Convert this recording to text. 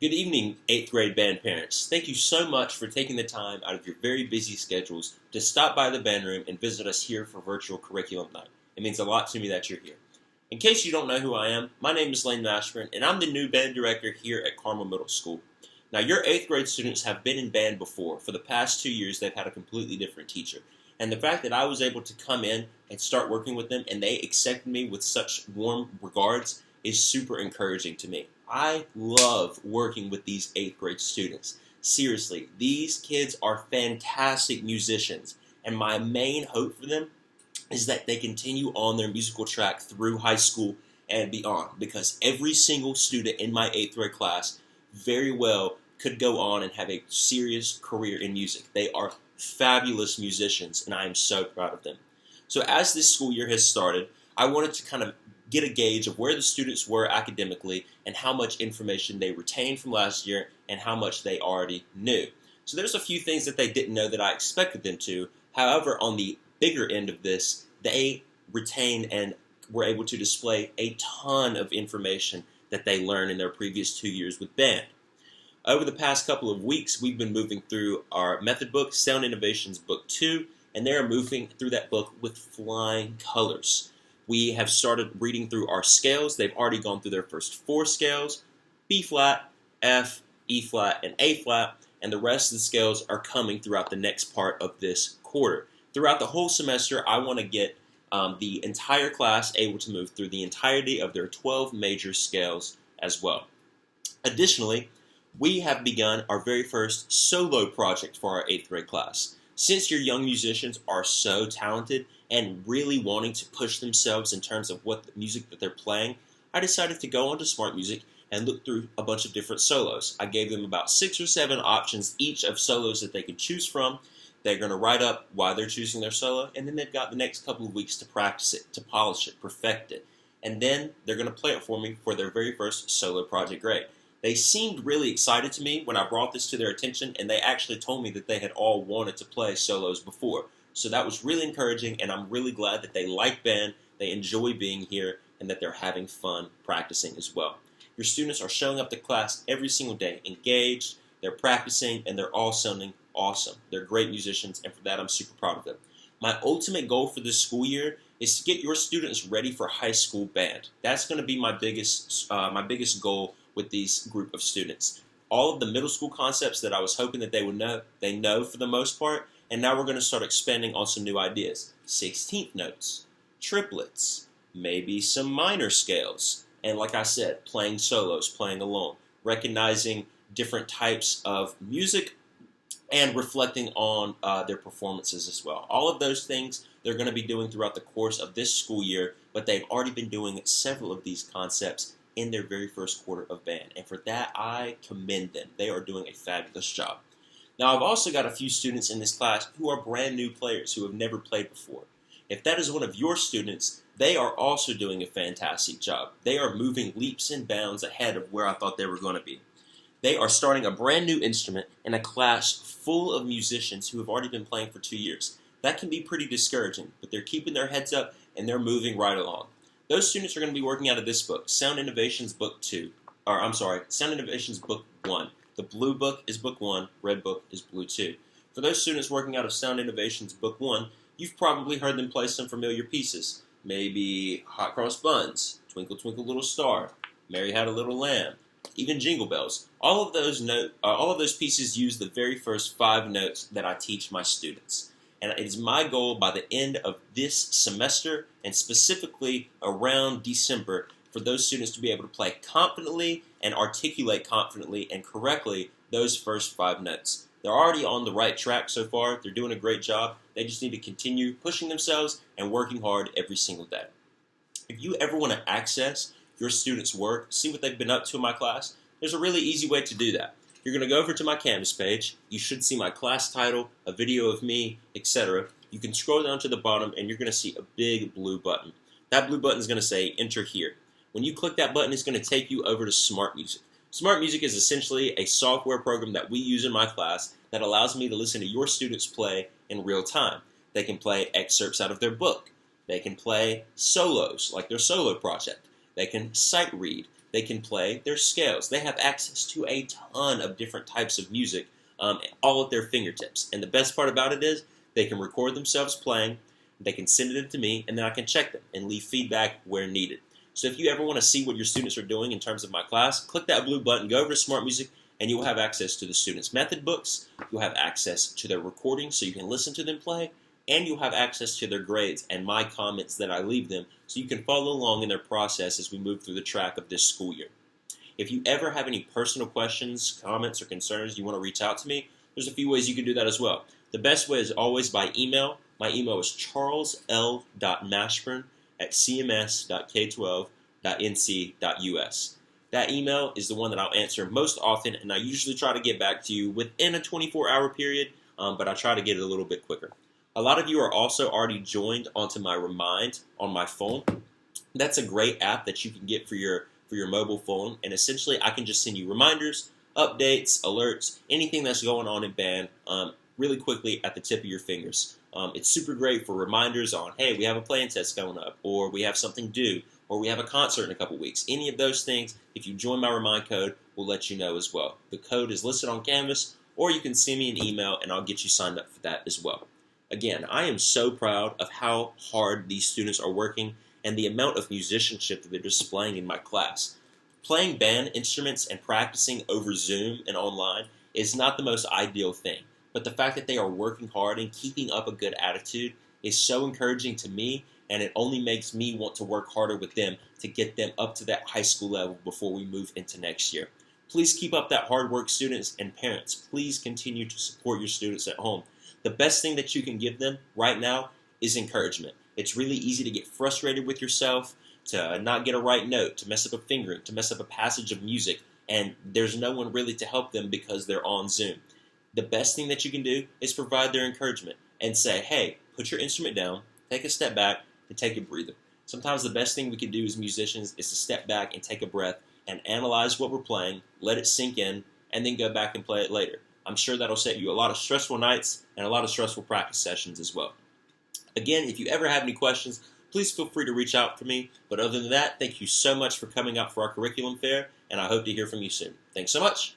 Good evening, 8th grade band parents. Thank you so much for taking the time out of your very busy schedules to stop by the band room and visit us here for virtual curriculum night. It means a lot to me that you're here. In case you don't know who I am, my name is Lane Mashburn, and I'm the new band director here at Carmel Middle School. Now, your 8th grade students have been in band before. For the past 2 years, they've had a completely different teacher. And the fact that I was able to come in and start working with them, and they accepted me with such warm regards, is super encouraging to me. I love working with these 8th grade students. Seriously, these kids are fantastic musicians, and my main hope for them is that they continue on their musical track through high school and beyond, because every single student in my 8th grade class very well could go on and have a serious career in music. They are fabulous musicians, and I am so proud of them. So as this school year has started, I wanted to kind of get a gauge of where the students were academically and how much information they retained from last year and how much they already knew. So there's a few things that they didn't know that I expected them to. However, on the bigger end of this, they retained and were able to display a ton of information that they learned in their previous 2 years with band. Over the past couple of weeks, we've been moving through our method book, Sound Innovations Book 2, and they are moving through that book with flying colors. We have started reading through our scales. They've already gone through their first 4 scales: B flat, F, E flat, and A flat, and the rest of the scales are coming throughout the next part of this quarter. Throughout the whole semester, I want to get the entire class able to move through the entirety of their 12 major scales as well. Additionally, we have begun our very first solo project for our 8th grade class. Since your young musicians are so talented and really wanting to push themselves in terms of what the music that they're playing, I decided to go onto Smart Music and look through a bunch of different solos. I gave them about 6 or 7 options each of solos that they could choose from. They're going to write up why they're choosing their solo, and then they've got the next couple of weeks to practice it, to polish it, perfect it. And then they're going to play it for me for their very first solo project grade. They seemed really excited to me when I brought this to their attention, and they actually told me that they had all wanted to play solos before. So that was really encouraging, and I'm really glad that they like band, they enjoy being here, and that they're having fun practicing as well. Your students are showing up to class every single day, engaged, they're practicing, and they're all sounding awesome. They're great musicians, and for that I'm super proud of them. My ultimate goal for this school year is to get your students ready for high school band. That's going to be my biggest goal with these group of students. All of the middle school concepts that I was hoping that they would know, they know for the most part, and now we're going to start expanding on some new ideas. 16th notes, triplets, maybe some minor scales, and like I said, playing solos, playing alone, recognizing different types of music and reflecting on their performances as well. All of those things they're going to be doing throughout the course of this school year, but they've already been doing several of these concepts in their very first quarter of band, and for that I commend them. They are doing a fabulous job. Now, I've also got a few students in this class who are brand new players who have never played before. If that is one of your students, they are also doing a fantastic job. They are moving leaps and bounds ahead of where I thought they were going to be. They are starting a brand new instrument in a class full of musicians who have already been playing for 2 years. That can be pretty discouraging, but they're keeping their heads up and they're moving right along. Those students are going to be working out of this book, Sound Innovations Book 1. The blue book is book 1, red book is blue 2. For those students working out of Sound Innovations Book 1, you've probably heard them play some familiar pieces. Maybe Hot Cross Buns, Twinkle Twinkle Little Star, Mary Had a Little Lamb, even Jingle Bells. All of those pieces use the very first 5 notes that I teach my students. And it is my goal by the end of this semester, and specifically around December, for those students to be able to play confidently and articulate confidently and correctly those first 5 notes. They're already on the right track so far. They're doing a great job. They just need to continue pushing themselves and working hard every single day. If you ever want to access your students' work, see what they've been up to in my class, there's a really easy way to do that. You're going to go over to my Canvas page. You should see my class title, a video of me, etc. You can scroll down to the bottom and you're going to see a big blue button. That blue button is going to say Enter Here. When you click that button, it's going to take you over to Smart Music. Smart Music is essentially a software program that we use in my class that allows me to listen to your students play in real time. They can play excerpts out of their book. They can play solos, like their solo project. They can sight read. They can play their scales. They have access to a ton of different types of music, all at their fingertips. And the best part about it is they can record themselves playing, they can send it to me, and then I can check them and leave feedback where needed. So if you ever want to see what your students are doing in terms of my class, click that blue button, go over to Smart Music, and you'll have access to the students' method books. You'll have access to their recordings so you can listen to them play, and you'll have access to their grades and my comments that I leave them so you can follow along in their process as we move through the track of this school year. If you ever have any personal questions, comments, or concerns you want to reach out to me, there's a few ways you can do that as well. The best way is always by email. My email is charlesl.mashburn@cms.k12.nc.us. That email is the one that I'll answer most often, and I usually try to get back to you within a 24-hour period, but I try to get it a little bit quicker. A lot of you are also already joined onto my Remind on my phone. That's a great app that you can get for your mobile phone, and essentially I can just send you reminders, updates, alerts, anything that's going on in band really quickly at the tip of your fingers. It's super great for reminders on, hey, we have a playing test coming up, or we have something due, or we have a concert in a couple weeks. Any of those things, if you join my Remind code, will let you know as well. The code is listed on Canvas, or you can send me an email and I'll get you signed up for that as well. Again, I am so proud of how hard these students are working and the amount of musicianship that they're displaying in my class. Playing band instruments and practicing over Zoom and online is not the most ideal thing, but the fact that they are working hard and keeping up a good attitude is so encouraging to me, and it only makes me want to work harder with them to get them up to that high school level before we move into next year. Please keep up that hard work, students, and parents. Please continue to support your students at home. The best thing that you can give them right now is encouragement. It's really easy to get frustrated with yourself, to not get a right note, to mess up a fingering, to mess up a passage of music, and there's no one really to help them because they're on Zoom. The best thing that you can do is provide their encouragement and say, hey, put your instrument down, take a step back, and take a breather. Sometimes the best thing we can do as musicians is to step back and take a breath and analyze what we're playing, let it sink in, and then go back and play it later. I'm sure that'll save you a lot of stressful nights and a lot of stressful practice sessions as well. Again, if you ever have any questions, please feel free to reach out to me. But other than that, thank you so much for coming out for our curriculum fair, and I hope to hear from you soon. Thanks so much.